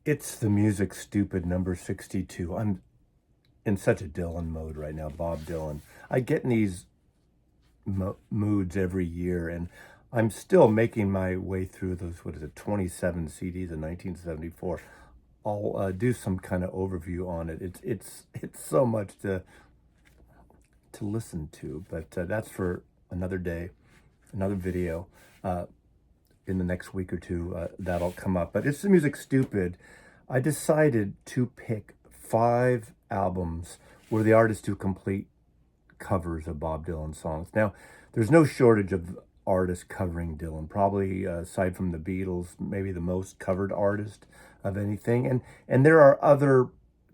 It's the Music Stupid number 62. I'm in such a Dylan mode right now, Bob Dylan. I get in these moods every year, and I'm still making my way through those, what is it, 27 CDs in 1974. I'll do some kind of overview on it. It's so much to listen to, but that's for another day, another video. In the next week or two, that'll come up. But it's the Music Stupid. I decided to pick 5 albums where the artists do complete covers of Bob Dylan songs. Now, there's no shortage of artists covering Dylan. Probably aside from the Beatles, maybe the most covered artist of anything. And there are other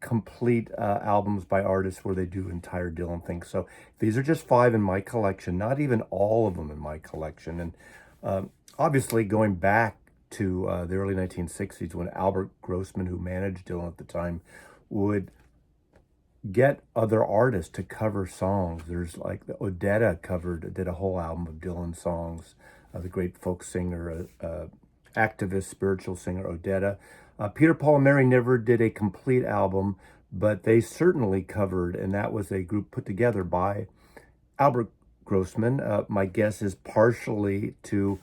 complete albums by artists where they do entire Dylan things. So these are just 5 in my collection, not even all of them in my collection. And obviously going back to the early 1960s when Albert Grossman, who managed Dylan at the time, would get other artists to cover songs. There's like Odetta did a whole album of Dylan songs. The great folk singer, activist, spiritual singer Odetta. Peter, Paul, and Mary never did a complete album, but they certainly covered, and that was a group put together by Albert Grossman. My guess is partially to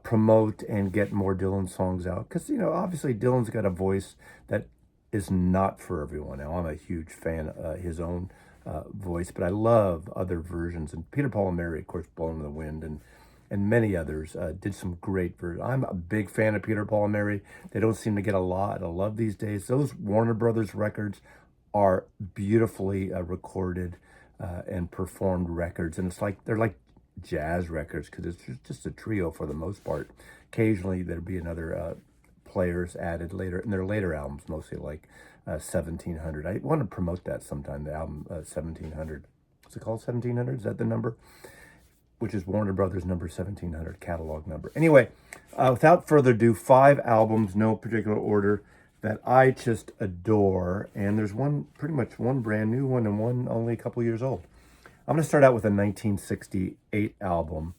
promote and get more Dylan songs out, because obviously Dylan's got a voice that is not for everyone. Now, I'm a huge fan of his own voice, but I love other versions. And Peter, Paul, and Mary, of course, Blowing in the Wind, and many others did some great versions. I'm a big fan of Peter, Paul, and Mary. They don't seem to get a lot of love these days. Those Warner Brothers records are beautifully recorded and performed records. And they're like jazz records, because it's just a trio for the most part. Occasionally, there'll be another players added later in their later albums, mostly like 1700. I want to promote that sometime, the album 1700. What's it called, 1700? Is that the number? Which is Warner Brothers number 1700, catalog number. Anyway, without further ado, 5 albums, no particular order, that I just adore. And there's pretty much one brand new one and one only a couple years old. I'm going to start out with a 1968 album.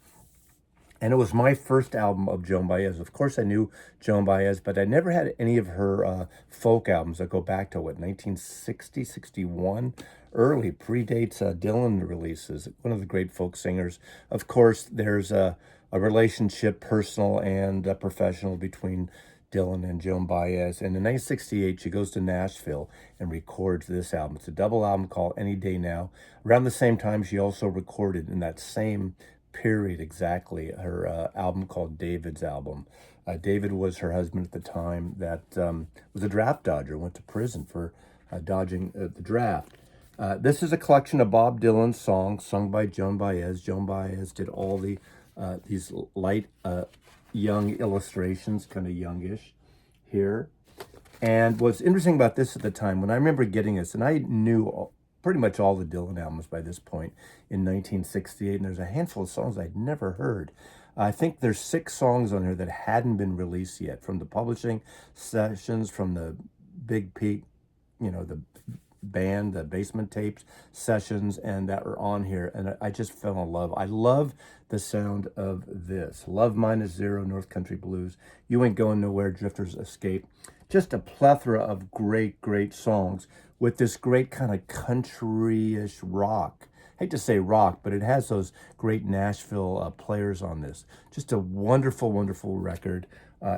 And it was my first album of Joan Baez. Of course, I knew Joan Baez, but I never had any of her folk albums that go back to, 1960, 61? Early, predates Dylan releases. One of the great folk singers. Of course, there's a relationship, personal and professional, between Dylan and Joan Baez. And in 1968, she goes to Nashville and records this album. It's a double album called Any Day Now. Around the same time, she also recorded, in that same period exactly, her album called David's Album. David was her husband at the time, that was a draft dodger, went to prison for dodging the draft. This is a collection of Bob Dylan songs sung by Joan Baez. Joan Baez did all these light young illustrations, kind of youngish here. And what's interesting about this at the time, when I remember getting this, and I knew pretty much all the Dylan albums by this point in 1968, and there's a handful of songs I'd never heard. I think there's 6 songs on here that hadn't been released yet, from the publishing sessions, from the Big Peak, the band, the basement tapes sessions, and that were on here. And I just fell in love. I love the sound of this. Love Minus Zero, North Country Blues, You Ain't Going Nowhere, Drifter's Escape. Just a plethora of great, great songs with this great kind of country-ish rock. I hate to say rock, but it has those great Nashville players on this. Just a wonderful, wonderful record.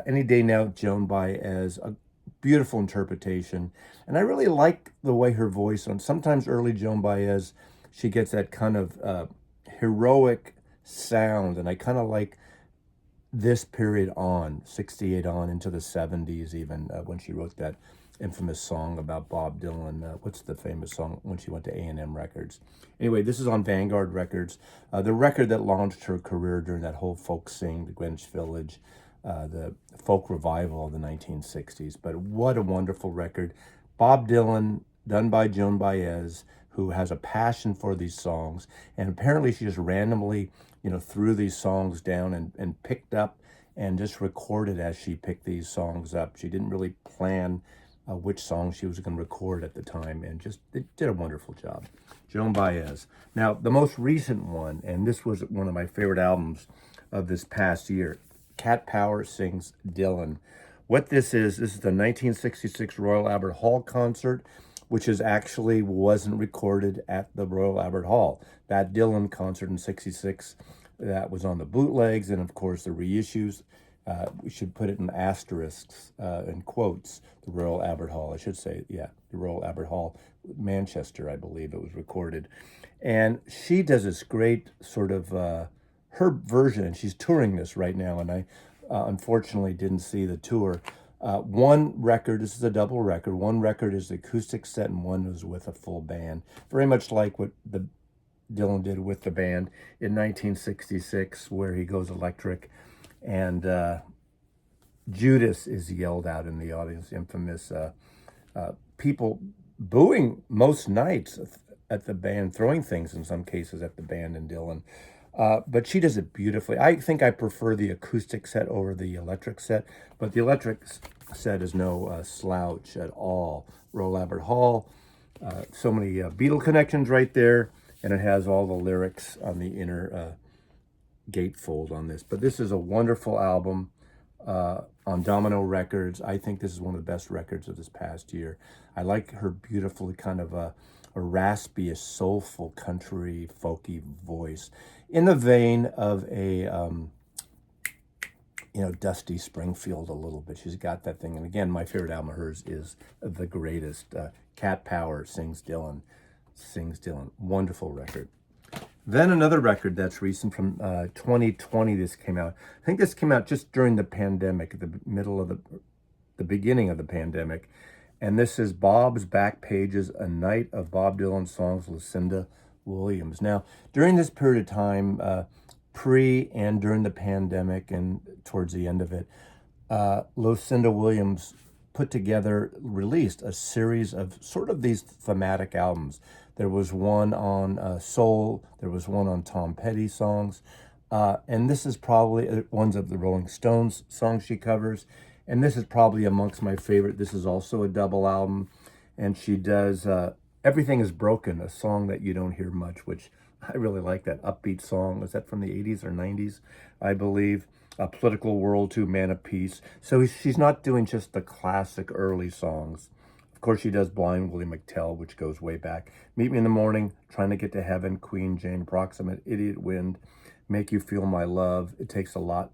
Any Day Now, Joan Baez, a beautiful interpretation. And I really like the way her voice, on sometimes early Joan Baez, she gets that kind of heroic sound. And I kind of like this period on, 68 on into the 70s even, when she wrote that infamous song about Bob Dylan. What's the famous song when she went to A&M Records? Anyway, this is on Vanguard Records, the record that launched her career during that whole folk sing, the Greenwich Village, the folk revival of the 1960s. But what a wonderful record. Bob Dylan, done by Joan Baez, who has a passion for these songs. And apparently she just randomly, threw these songs down and picked up and just recorded as she picked these songs up. She didn't really plan which song she was going to record at the time, and just it did a wonderful job. Joan Baez. Now, the most recent one, and this was one of my favorite albums of this past year, Cat Power Sings Dylan. What this is the 1966 Royal Albert Hall concert, which is actually wasn't recorded at the Royal Albert Hall. That Dylan concert in 66, that was on the bootlegs and, of course, the reissues. We should put it in asterisks, in quotes, the Royal Albert Hall. I should say, yeah, the Royal Albert Hall, Manchester, I believe it was recorded. And she does this great sort of, her version, and she's touring this right now, and I unfortunately didn't see the tour. One record, this is a double record, one record is the acoustic set and one is with a full band. Very much like what the Dylan did with the band in 1966, where he goes electric, and Judas is yelled out in the audience, infamous people booing most nights at the band, throwing things in some cases at the band and Dylan. But she does it beautifully. I think I prefer the acoustic set over the electric set, but the electric set is no slouch at all. Royal Albert Hall, so many Beatle connections right there, and it has all the lyrics on the inner gatefold on this. But this is a wonderful album on Domino Records. I think this is one of the best records of this past year. I like her beautifully kind of a raspy, a soulful country folky voice in the vein of a Dusty Springfield a little bit. She's got that thing. And again, my favorite album of hers is The Greatest. Cat Power, sings Dylan. Wonderful record. Then another record that's recent from 2020. This came out. I think this came out just during the pandemic, at the middle of the beginning of the pandemic. And this is Bob's Back Pages, a night of Bob Dylan songs, Lucinda Williams. Now, during this period of time, pre and during the pandemic and towards the end of it, Lucinda Williams released a series of sort of these thematic albums. There was one on soul, there was one on Tom Petty songs, and this is probably ones of the Rolling Stones songs she covers. And this is probably amongst my favorite. This is also a double album. And she does Everything is Broken, a song that you don't hear much, which I really like that upbeat song. Was that from the 80s or 90s, I believe? Political World 2, Man of Peace. So she's not doing just the classic early songs. Of course, she does Blind Willie McTell, which goes way back. Meet Me in the Morning, Trying to Get to Heaven, Queen Jane, Proximate, Idiot Wind, Make You Feel My Love, It Takes a Lot,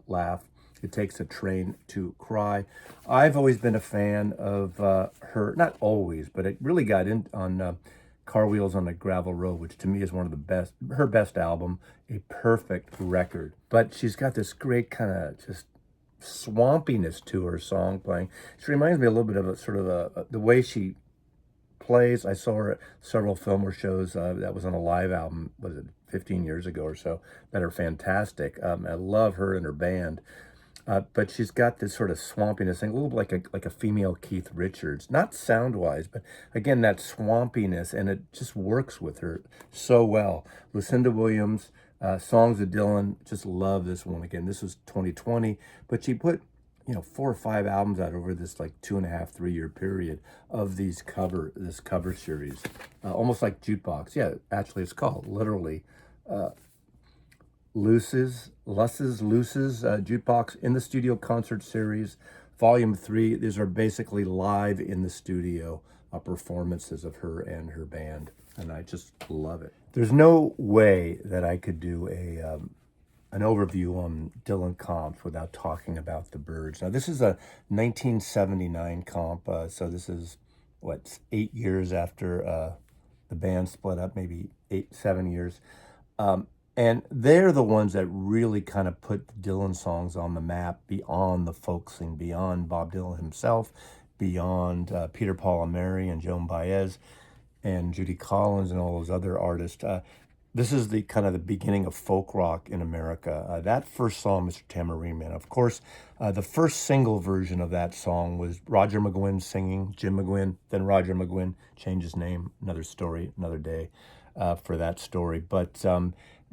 Laugh. It Takes a Train to Cry. I've always been a fan of her, not always, but it really got in on Car Wheels on a Gravel Road, which to me is one of the best, her best album, a perfect record. But she's got this great kind of just swampiness to her song playing. She reminds me a little bit of the way she plays. I saw her at several Fillmore shows that was on a live album, was it 15 years ago or so, that are fantastic. I love her and her band. But she's got this sort of swampiness thing, a little bit like a female Keith Richards, not sound-wise, but again, that swampiness, and it just works with her so well. Lucinda Williams, Songs of Dylan, just love this one. Again, this was 2020, but she put 4 or 5 albums out over this like 2.5, 3-year period of this cover series, almost like jukebox. Yeah, actually, it's called literally. Luce's Jukebox in the Studio Concert Series, Volume 3. These are basically live in the studio performances of her and her band, and I just love it. There's no way that I could do an overview on Dylan comps without talking about the Byrds. Now, this is a 1979 comp, so this is, 8 years after the band split up, maybe 7 years. And they're the ones that really kind of put Dylan songs on the map beyond the folk scene, beyond Bob Dylan himself, beyond Peter, Paul, and Mary and Joan Baez and Judy Collins and all those other artists. This is the kind of the beginning of folk rock in America. That first song, Mr. Tambourine Man, of course, the first single version of that song was Roger McGuinn singing, Jim McGuinn, then Roger McGuinn changed his name, another story, another day for that story. But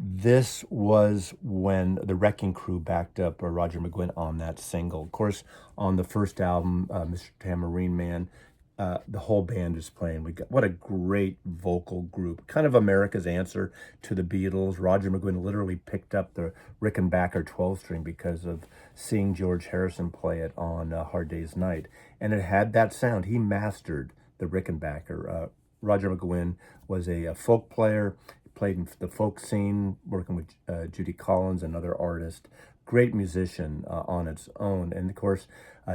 this was when the Wrecking Crew backed up Roger McGuinn on that single. Of course, on the first album, Mr. Tambourine Man, the whole band is playing. What a great vocal group. Kind of America's answer to the Beatles. Roger McGuinn literally picked up the Rickenbacker 12 string because of seeing George Harrison play it on Hard Day's Night. And it had that sound. He mastered the Rickenbacker. Roger McGuinn was a folk player, played in the folk scene, working with Judy Collins, another artist. Great musician on its own. And of course,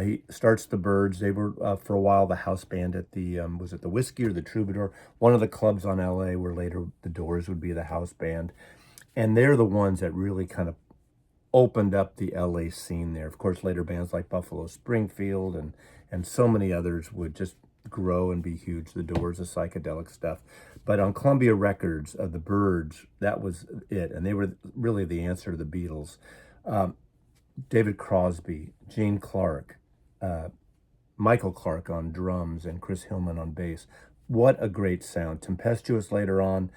he starts the Byrds. They were, for a while, the house band at the, was it the Whiskey or the Troubadour? One of the clubs on LA where later the Doors would be the house band. And they're the ones that really kind of opened up the LA scene there. Of course, later bands like Buffalo Springfield and so many others would just grow and be huge. The Doors, the psychedelic stuff. But on Columbia Records, the Byrds, that was it. And they were really the answer to the Beatles. David Crosby, Gene Clark, Michael Clark on drums, and Chris Hillman on bass. What a great sound. Tempestuous later on,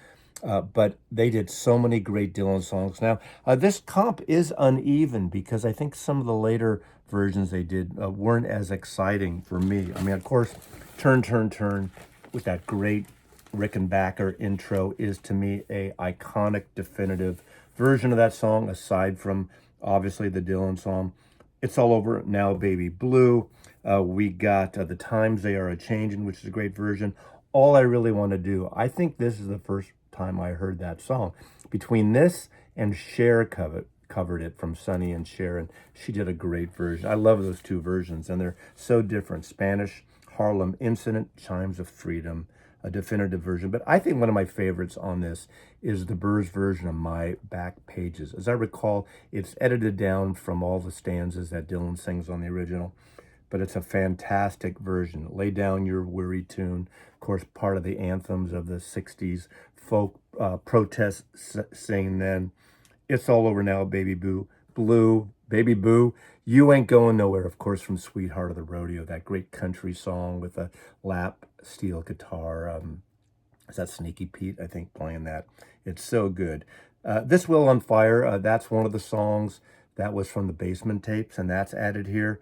but they did so many great Dylan songs. Now, this comp is uneven because I think some of the later versions they did weren't as exciting for me. I mean, of course, Turn, Turn, Turn with that great Rickenbacker intro is to me a iconic, definitive version of that song, aside from obviously the Dylan song. It's All Over Now, Baby Blue. We got The Times They Are A-Changin', which is a great version. All I Really Want to Do. I think this is the first time I heard that song. Between this and Cher covered it from Sonny and Cher, and she did a great version. I love those two versions, and they're so different. Spanish, Harlem Incident, Chimes of Freedom, a definitive version. But I think one of my favorites on this is the Byrds version of My Back Pages. As I recall, it's edited down from all the stanzas that Dylan sings on the original, but it's a fantastic version. Lay Down Your Weary Tune, of course, part of the anthems of the 60s folk protest singing then. It's All Over Now, Baby Boo, Blue, Baby Boo, You Ain't Going Nowhere, of course, from Sweetheart of the Rodeo, that great country song with a lap steel guitar. Is that Sneaky Pete, I think, playing that? It's so good. This Will on Fire, that's one of the songs that was from the Basement tapes, and that's added here.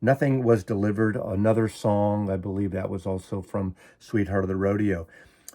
Nothing Was Delivered, another song, I believe that was also from Sweetheart of the Rodeo.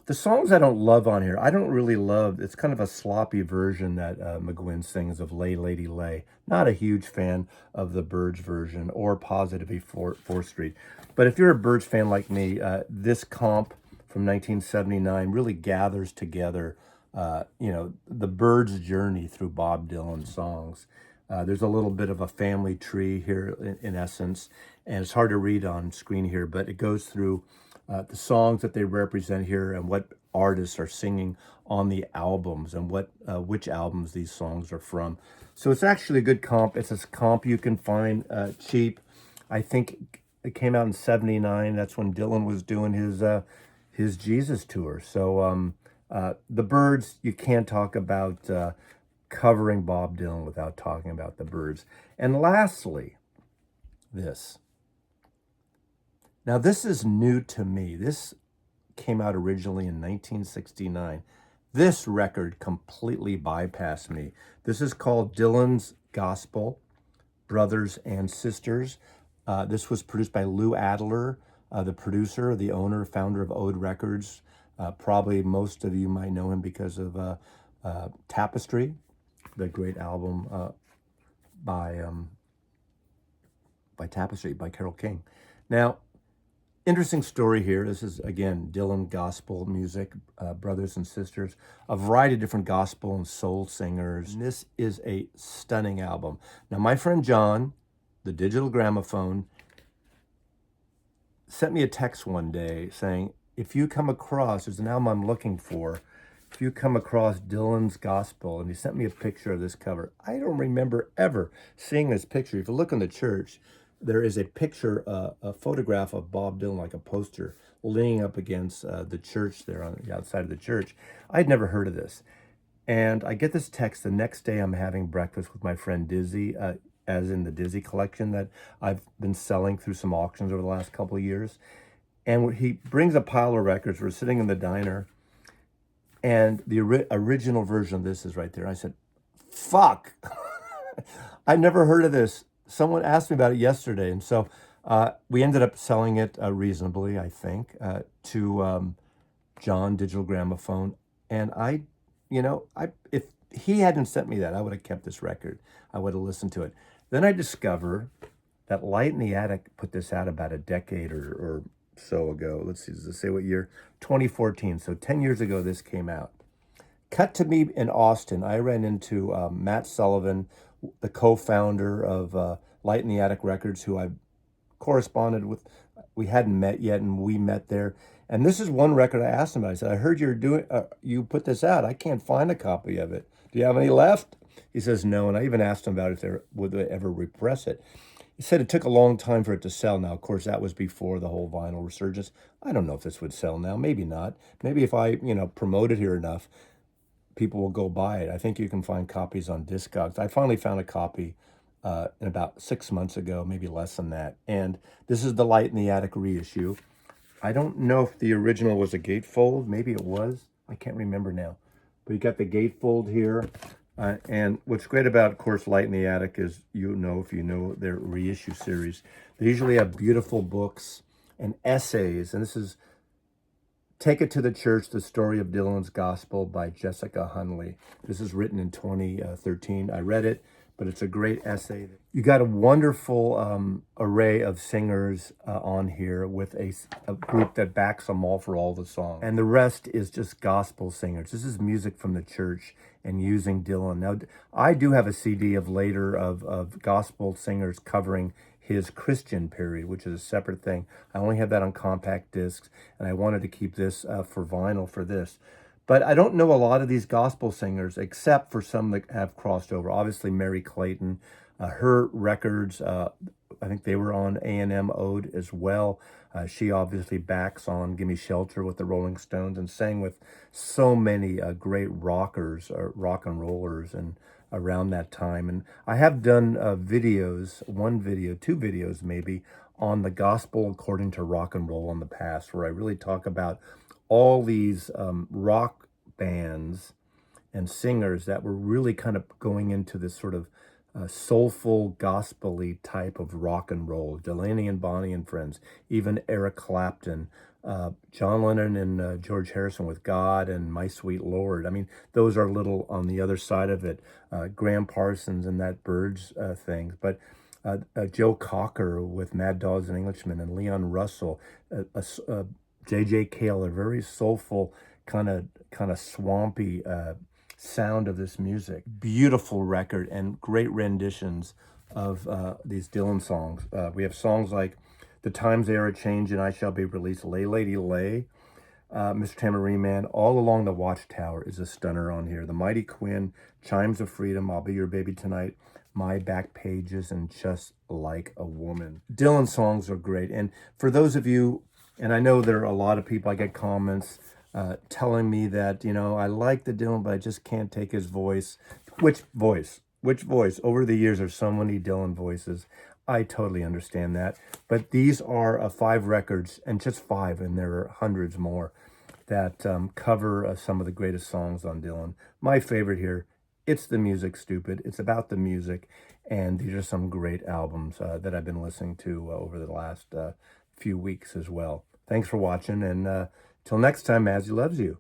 The songs I don't love on here, I don't really love, it's kind of a sloppy version that McGuinn sings of Lay Lady Lay. Not a huge fan of the Byrds version or Positively 4th Street. But if you're a Byrds fan like me, this comp from 1979 really gathers together, the Byrds' journey through Bob Dylan songs. There's a little bit of a family tree here in essence, and it's hard to read on screen here, but it goes through the songs that they represent here and what artists are singing on the albums and which albums these songs are from. So it's actually a good comp. It's a comp you can find cheap. I think it came out in '79. That's when Dylan was doing his Jesus tour. So the Byrds, you can't talk about covering Bob Dylan without talking about the Byrds. And lastly, this. Now, this is new to me. This came out originally in 1969. This record completely bypassed me. This is called Dylan's Gospel, Brothers and Sisters. This was produced by Lou Adler, the producer, the owner, founder of Ode Records. Probably most of you might know him because of Tapestry, the great album by Tapestry by Carole King. Now, interesting story here. This is, again, Dylan gospel music, brothers and sisters, a variety of different gospel and soul singers. And this is a stunning album. Now, my friend John, the Digital Gramophone, sent me a text one day saying, if you come across, there's an album I'm looking for, if you come across Dylan's Gospel, and he sent me a picture of this cover. I don't remember ever seeing this picture. If you look in the church, there is a picture, a photograph of Bob Dylan, like a poster, leaning up against the church there on the outside of the church. I'd never heard of this. And I get this text the next day. I'm having breakfast with my friend Dizzy, as in the Dizzy collection that I've been selling through some auctions over the last couple of years. And he brings a pile of records. We're sitting in the diner, and the original version of this is right there. I said, fuck, I never heard of this. Someone asked me about it yesterday, and so We ended up selling it reasonably, I think, to John Digital Gramophone. And if he hadn't sent me that, I would have kept this record. I would have listened to it. Then I discover that Light in the Attic put this out about a decade or so ago. Let's see, does it say what year? 2014. So 10 years ago, this came out. Cut to me in Austin. I ran into Matt Sullivan, the co-founder of Light in the Attic Records, who I corresponded with. We hadn't met yet, and we met there. And this is one record I asked him about. I said, I heard you put this out. I can't find a copy of it. Do you have any left? He says no. And I even asked him about if would they ever repress it. He said it took a long time for it to sell. Now, of course, that was before the whole vinyl resurgence. I don't know if this would sell now. Maybe not. Maybe if I, promote it here enough, people will go buy it. I think you can find copies on Discogs. I finally found a copy in about 6 months ago, maybe less than that. And this is the Light in the Attic reissue. I don't know if the original was a gatefold. Maybe it was. I can't remember now. But you got the gatefold here. And what's great about, of course, Light in the Attic is, if you know their reissue series, they usually have beautiful books and essays. And this is Take It to the Church, The Story of Dylan's Gospel by Jessica Hunley. This is written in 2013. I read it, but it's a great essay. You got a wonderful array of singers on here with a group that backs them all for all the songs. And the rest is just gospel singers. This is music from the church and using Dylan. Now, I do have a CD of later of gospel singers covering his Christian period, which is a separate thing. I only have that on compact discs, and I wanted to keep this for vinyl for this. But I don't know a lot of these gospel singers, except for some that have crossed over. Obviously, Mary Clayton, her records, I think they were on A&M Ode as well. She obviously backs on Gimme Shelter with the Rolling Stones and sang with so many great rockers, rock and rollers, and around that time. And I have done videos, two videos maybe, on the gospel according to rock and roll in the past, where I really talk about all these rock bands and singers that were really kind of going into this sort of soulful, gospel-y type of rock and roll. Delaney and Bonnie and Friends, even Eric Clapton, John Lennon and George Harrison with God and My Sweet Lord. I mean, those are little on the other side of it. Graham Parsons and that Birds thing. But Joe Cocker with Mad Dogs and Englishmen, and Leon Russell, J.J. Cale, a very soulful, kind of swampy sound of this music. Beautiful record and great renditions of these Dylan songs. We have songs like The Times They Are a Change and I Shall Be Released, Lay Lady Lay, Mr. Tamarine Man, All Along the Watchtower is a stunner on here. The Mighty Quinn, Chimes of Freedom, I'll Be Your Baby Tonight, My Back Pages, and Just Like a Woman. Dylan songs are great. And for those of you, and I know there are a lot of people, I get comments telling me that, I like the Dylan, but I just can't take his voice. Which voice? Which voice? Over the years, there's so many Dylan voices. I totally understand that. But these are 5 records, and just 5, and there are hundreds more that cover some of the greatest songs on Dylan. My favorite here, It's the Music, Stupid. It's about the music, and these are some great albums that I've been listening to over the last few weeks as well. Thanks for watching, and till next time, Mazzy loves you.